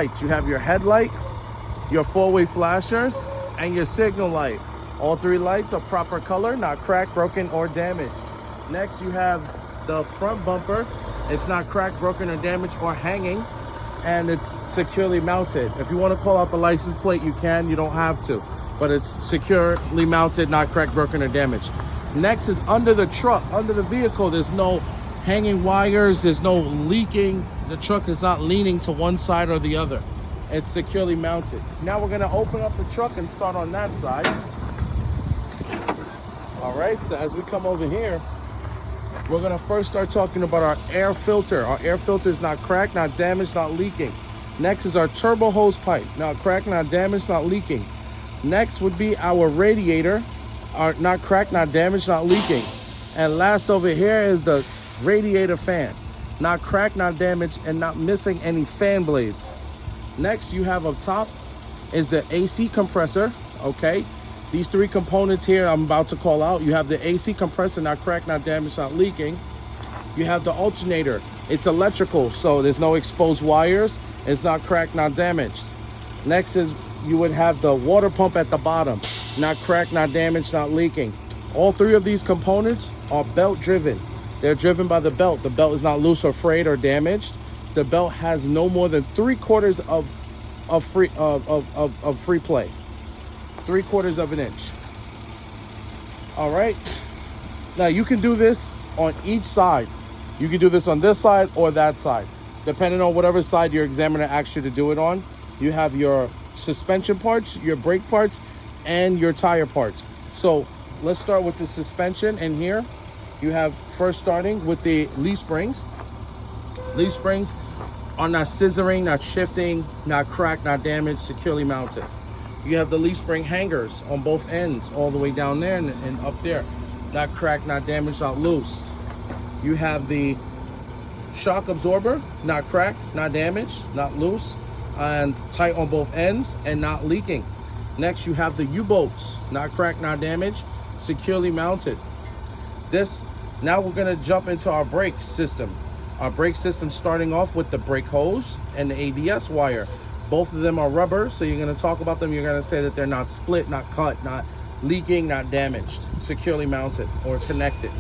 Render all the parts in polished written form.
You have your headlight, your four-way flashers, and your signal light. All three lights are proper color, not cracked, broken, or damaged. Next, you have the front bumper. It's not cracked, broken, or damaged, or hanging, and it's securely mounted. If you want to call out the license plate, you can. You don't have to, but it's securely mounted, not cracked, broken, or damaged. Next is under the truck, under the vehicle. There's no hanging wires. There's no leaking. The truck is not leaning to one side or the other. It's securely mounted. Now we're going to open up the truck and start on that side. All right, so as we come over here, we're going to first start talking about our air filter. Our air filter is not cracked, not damaged, not leaking. Next is our turbo hose pipe. Not cracked, not damaged, not leaking. Next would be our radiator. Not cracked, not damaged, not leaking. And last over here is the radiator fan. Not cracked, not damaged, and not missing any fan blades. Next you have up top is the AC compressor, okay? These three components here I'm about to call out. You have the AC compressor, not cracked, not damaged, not leaking. You have the alternator. It's electrical, so there's no exposed wires. It's not cracked, not damaged. Next is you would have the water pump at the bottom. Not cracked, not damaged, not leaking. All three of these components are belt driven. They're driven by the belt. The belt is not loose or frayed or damaged. The belt has no more than 3/4 of free play. 3/4 of an inch. All right. Now you can do this on each side. You can do this on this side or that side, depending on whatever side your examiner asks you to do it on. You have your suspension parts, your brake parts, and your tire parts. So let's start with the suspension. And here you have first starting with the leaf springs. Leaf springs are not scissoring, not shifting, not cracked, not damaged, securely mounted. You have the leaf spring hangers on both ends, all the way down there and up there. Not cracked, not damaged, not loose. You have the shock absorber, not cracked, not damaged, not loose, and tight on both ends and not leaking. Next, you have the U-bolts, not cracked, not damaged, securely mounted. Now we're gonna jump into our brake system. Our brake system starting off with the brake hose and the ABS wire. Both of them are rubber, so you're gonna talk about them. You're gonna say that they're not split, not cut, not leaking, not damaged, securely mounted or connected.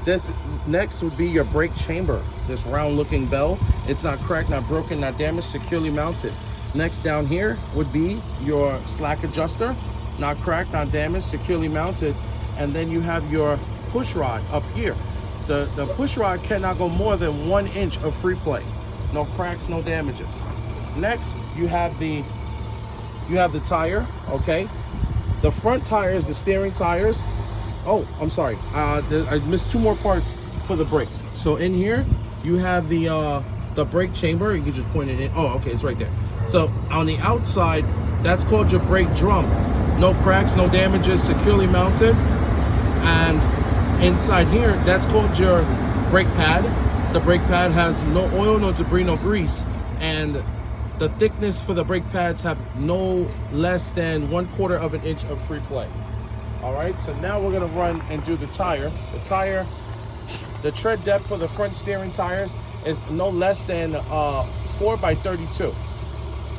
This next would be your brake chamber, this round looking bell. It's not cracked, not broken, not damaged, securely mounted. Next down here would be your slack adjuster, not cracked, not damaged, securely mounted. And then you have your push rod up here. The push rod cannot go more than 1 inch of free play. No cracks, no damages. Next, you have the tire, okay? The front tires, the steering tires. Oh, I'm sorry. I missed 2 more parts for the brakes. So in here, you have the brake chamber. You can just point it in. Oh, okay, it's right there. So on the outside, that's called your brake drum. No cracks, no damages, securely mounted. And inside here, that's called your brake pad. The brake pad has no oil, no debris, no grease. And the thickness for the brake pads have no less than 1/4 of an inch of free play. All right, so now we're gonna run and do the tire. The tread depth for the front steering tires is no less than 4 by 32.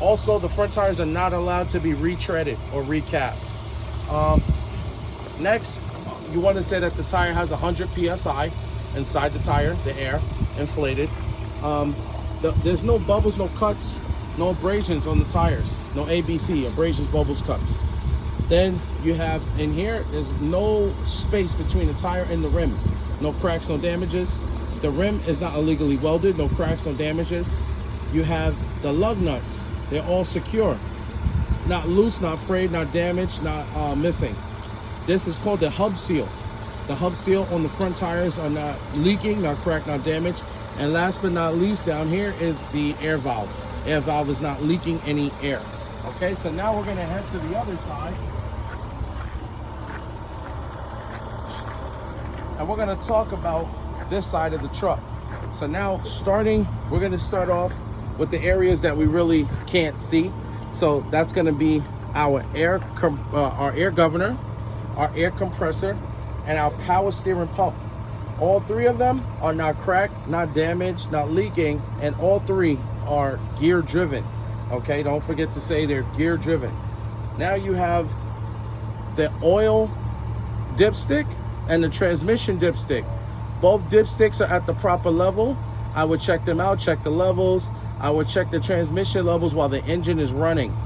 Also, the front tires are not allowed to be retreaded or recapped. Next, you want to say that the tire has 100 PSI inside the tire, the air, inflated. There's no bubbles, no cuts, no abrasions on the tires. No ABC, abrasions, bubbles, cuts. Then you have in here, there's no space between the tire and the rim. No cracks, no damages. The rim is not illegally welded, no cracks, no damages. You have the lug nuts. They're all secure. Not loose, not frayed, not damaged, not missing. This is called the hub seal. The hub seal on the front tires are not leaking, not cracked, not damaged. And last but not least, down here is the air valve. Air valve is not leaking any air. Okay, so now we're gonna head to the other side. And we're gonna talk about this side of the truck. So now we're gonna start off with the areas that we really can't see. So that's gonna be our air governor, our air compressor, and our power steering pump. All 3 of them are not cracked, not damaged, not leaking, and all 3 are gear driven. Okay, don't forget to say they're gear driven. Now you have the oil dipstick and the transmission dipstick. Both dipsticks are at the proper level. I would check them out, check the levels. I would check the transmission levels while the engine is running.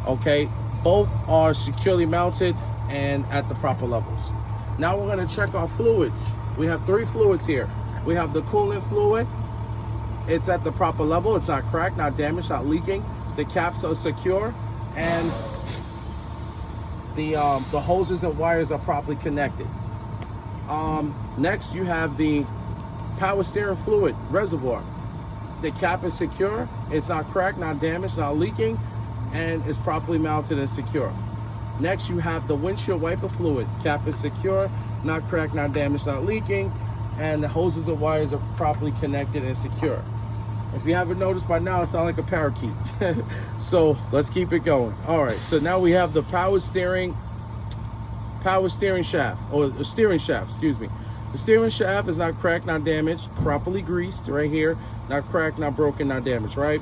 Okay, both are securely mounted and at the proper levels. Now we're gonna check our fluids. We have 3 fluids here. We have the coolant fluid. It's at the proper level. It's not cracked, not damaged, not leaking. The caps are secure, and the hoses and wires are properly connected. Next, you have the power steering fluid reservoir. The cap is secure. It's not cracked, not damaged, not leaking, and it's properly mounted and secure. Next, you have the windshield wiper fluid. Cap is secure, not cracked, not damaged, not leaking, and the hoses and wires are properly connected and secure. If you haven't noticed by now, it sounds like a parakeet. So let's keep it going. All right, so now we have the power steering shaft, or the steering shaft, excuse me. The steering shaft is not cracked, not damaged, properly greased right here, not cracked, not broken, not damaged, right?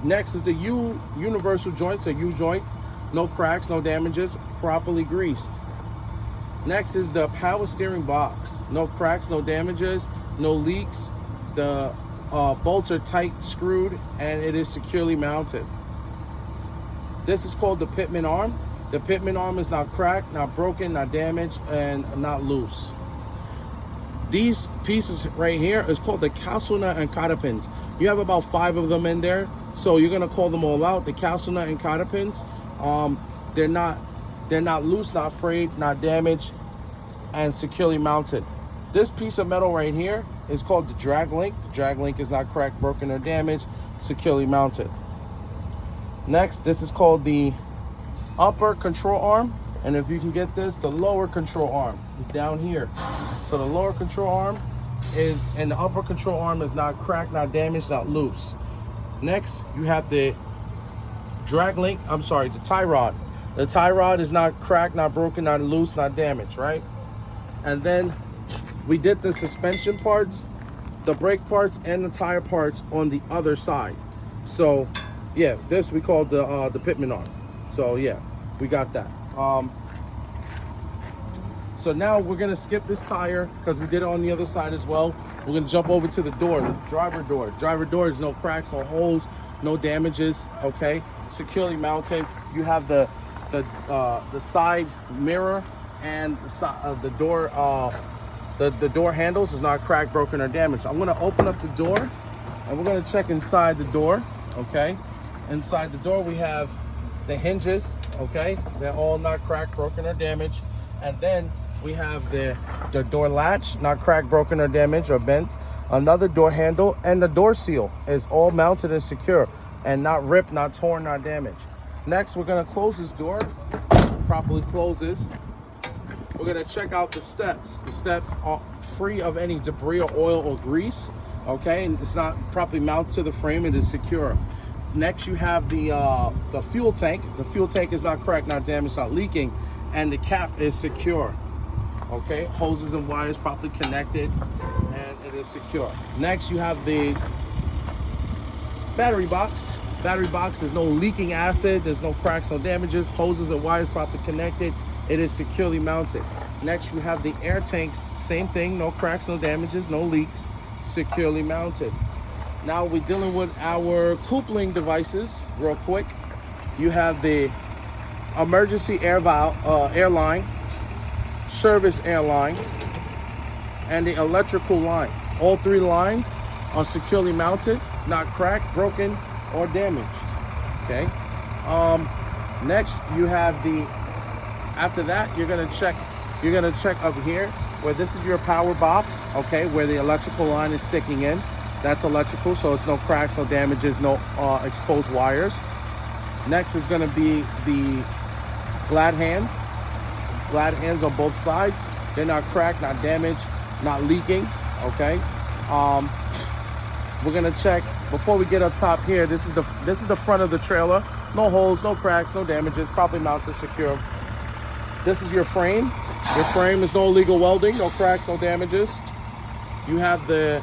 Next is the universal joints, or U joints, no cracks, no damages, properly greased. Next is the power steering box, no cracks, no damages, no leaks. The bolts are tight screwed and it is securely mounted. This is called the pitman arm. The pitman arm is not cracked, not broken, not damaged, and not loose. These pieces right here is called the castle nut and cotter pins. You have about 5 of them in there, so you're gonna call them all out. The castle nut and cotter pins, they're not loose, not frayed, not damaged, and securely mounted. This piece of metal right here is called the drag link. The drag link is not cracked, broken, or damaged, securely mounted. Next, this is called the upper control arm, and if you can get this, the lower control arm is down here. So the lower control arm is, and the upper control arm is not cracked, not damaged, not loose. Next, you have the the tie rod. The tie rod is not cracked, not broken, not loose, not damaged, right? And then we did the suspension parts, the brake parts, and the tire parts on the other side. So yeah, this we call the pitman arm. So yeah, we got that. So now we're gonna skip this tire because we did it on the other side as well. We're gonna jump over to the door, the driver door. Driver door is no cracks, no holes, no damages, okay? Securely mounted. You have the side mirror and the door handles is not cracked, broken, or damaged. I'm gonna open up the door and we're gonna check inside the door, okay? Inside the door we have the hinges, okay? They're all not cracked, broken, or damaged. And then we have the door latch, not cracked, broken, or damaged, or bent. Another door handle, and the door seal is all mounted and secure and not ripped, not torn, not damaged. Next, we're gonna close this door, properly close this. We're gonna check out the steps. The steps are free of any debris or oil or grease, okay? And it's not properly mounted to the frame, it is secure. Next, you have the fuel tank. The fuel tank is not cracked, not damaged, not leaking, and the cap is secure. Okay, hoses and wires properly connected, and it is secure. Next, you have the battery box. Battery box, there's no leaking acid, there's no cracks, no damages, hoses and wires properly connected, it is securely mounted. Next, you have the air tanks, same thing, no cracks, no damages, no leaks, securely mounted. Now we're dealing with our coupling devices real quick. You have the emergency air line, service air line, and the electrical line. All 3 lines are securely mounted, not cracked, broken, or damaged. Okay. Next, you have after that, you're gonna check up here where this is your power box, okay, where the electrical line is sticking in. That's electrical, so it's no cracks, no damages, no exposed wires. Next is gonna be the glad hands. Glad hands on both sides. They're not cracked, not damaged, not leaking, okay? We're gonna check, before we get up top here, this is the front of the trailer. No holes, no cracks, no damages, properly mounted, secure. This is your frame. Your frame is no illegal welding, no cracks, no damages. You have the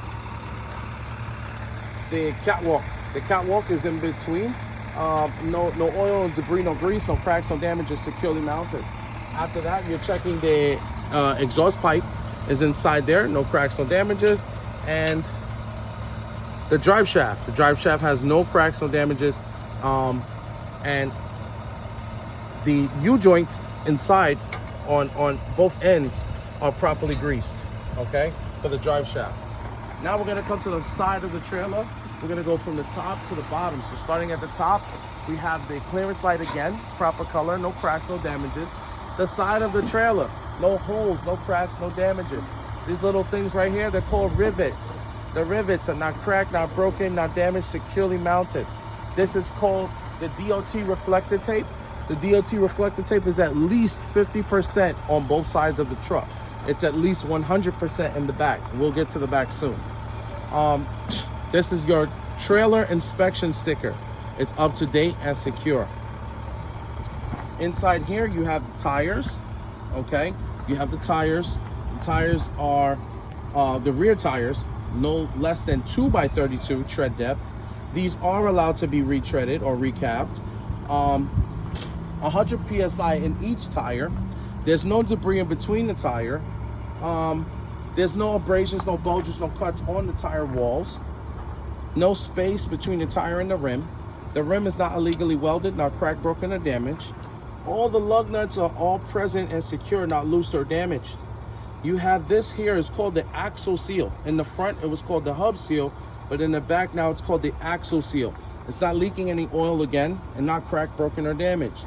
catwalk. The catwalk is in between. No oil, debris, no grease, no cracks, no damage, just securely mounted. After that, you're checking the exhaust pipe is inside there, no cracks, no damages, and the drive shaft. The drive shaft has no cracks, no damages, and the U-joints inside on both ends are properly greased, okay, for the drive shaft. Now we're gonna come to the side of the trailer. We're gonna go from the top to the bottom. So starting at the top, we have the clearance light again, proper color, no cracks, no damages. The side of the trailer, no holes, no cracks, no damages. These little things right here, they're called rivets. The rivets are not cracked, not broken, not damaged, securely mounted. This is called the DOT reflector tape. The DOT reflector tape is at least 50% on both sides of the truck. It's at least 100% in the back. We'll get to the back soon. This is your trailer inspection sticker. It's up to date and secure. Inside here, you have the tires, okay? You have the tires. The tires are the rear tires, no less than 2x32 tread depth. These are allowed to be retreaded or recapped. 100 PSI in each tire. There's no debris in between the tire. There's no abrasions, no bulges, no cuts on the tire walls. No space between the tire and the rim. The rim is not illegally welded, not cracked, broken, or damaged. All the lug nuts are all present and secure, not loose or damaged. You have this here, it's called the axle seal. In the front, it was called the hub seal, but in the back now, it's called the axle seal. It's not leaking any oil again, and not cracked, broken, or damaged.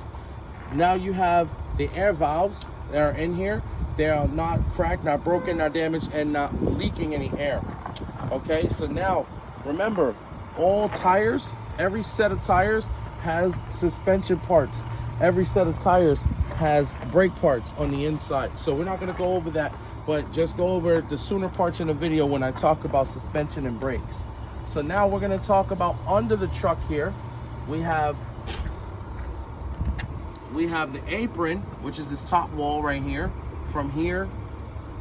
Now you have the air valves that are in here. They are not cracked, not broken, not damaged, and not leaking any air. Okay, so now, remember, all tires, every set of tires has suspension parts. Every set of tires has brake parts on the inside. So we're not gonna go over that, but just go over the sooner parts in the video when I talk about suspension and brakes. So now we're gonna talk about under the truck here. We have the apron, which is this top wall right here, from here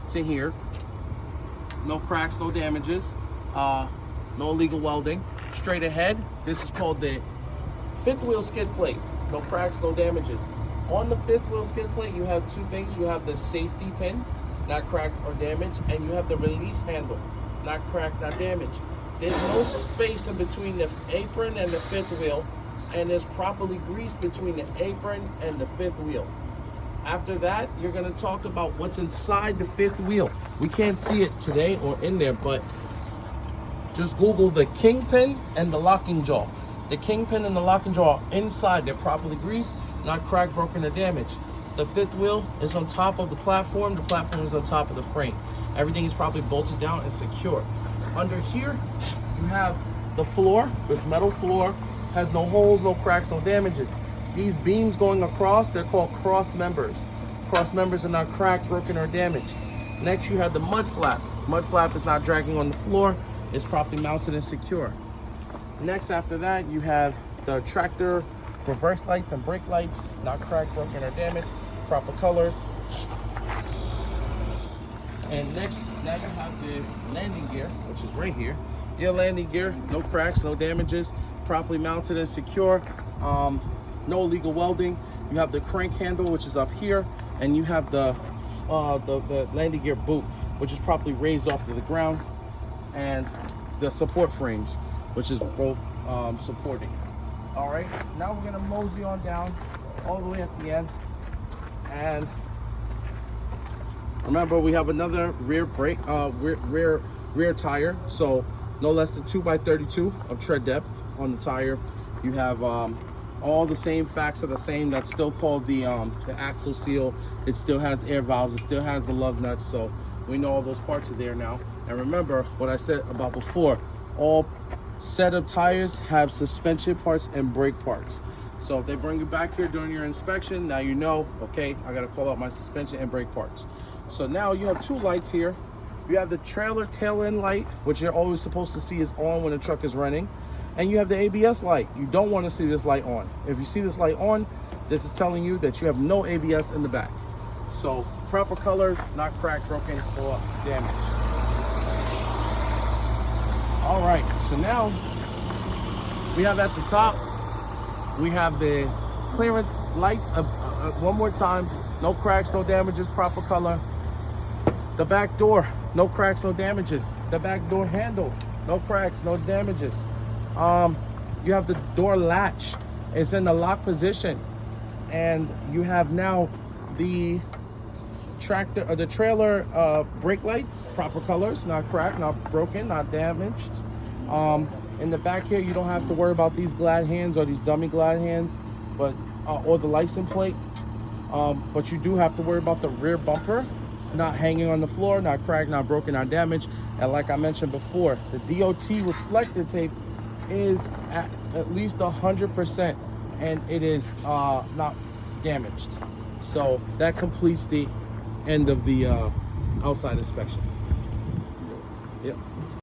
to here. No cracks, no damages, no illegal welding. Straight ahead, this is called the fifth wheel skid plate. No cracks, no damages. On the fifth wheel skid plate, you have two things. You have the safety pin, not cracked or damaged, and you have the release handle, not cracked, not damaged. There's no space in between the apron and the fifth wheel, and there's properly greased between the apron and the fifth wheel. After that, you're gonna talk about what's inside the fifth wheel. We can't see it today or in there, but just Google the kingpin and the locking jaw. The kingpin and the locking jaw are inside. They're properly greased, not cracked, broken, or damaged. The fifth wheel is on top of the platform. The platform is on top of the frame. Everything is properly bolted down and secure. Under here, you have the floor. This metal floor has no holes, no cracks, no damages. These beams going across, they're called cross members. Cross members are not cracked, broken, or damaged. Next, you have the mud flap. Mud flap is not dragging on the floor. It's properly mounted and secure. Next, after that, you have the tractor reverse lights and brake lights, not cracked, broken, or damaged, proper colors. And next, now you have the landing gear, which is right here. Your landing gear, no cracks, no damages, properly mounted and secure, no illegal welding. You have the crank handle, which is up here, and you have the landing gear boot, which is properly raised off to the ground, and the support frames, which is both supporting. All right, now we're gonna mosey on down all the way at the end. And remember, we have another rear brake, rear tire. So no less than 2x32 of tread depth on the tire. You have all the same facts are the same. That's still called the axle seal. It still has air valves. It still has the lug nuts. So we know all those parts are there now. And remember what I said about before, all set of tires have suspension parts and brake parts. So if they bring you back here during your inspection, now you know, okay, I gotta call out my suspension and brake parts. So now you have two lights here. You have the trailer tail end light, which you're always supposed to see is on when the truck is running. And you have the ABS light. You don't want to see this light on. If you see this light on, this is telling you that you have no ABS in the back. So proper colors, not cracked, broken, or damaged. All right, so now we have at the top We have the clearance lights, one more time, no cracks, no damages, proper color. The back door, no cracks, no damages. The back door handle, no cracks, no damages. You have the door latch, it's in the lock position. And you have now the tractor or the trailer brake lights, proper colors, not cracked, not broken, not damaged. In the back here, you don't have to worry about these glad hands or these dummy glad hands, but or the license plate. But you do have to worry about the rear bumper not hanging on the floor, not cracked, not broken, not damaged. And like I mentioned before, the DOT reflector tape is at least 100%, and it is not damaged. So that completes the end of the outside inspection.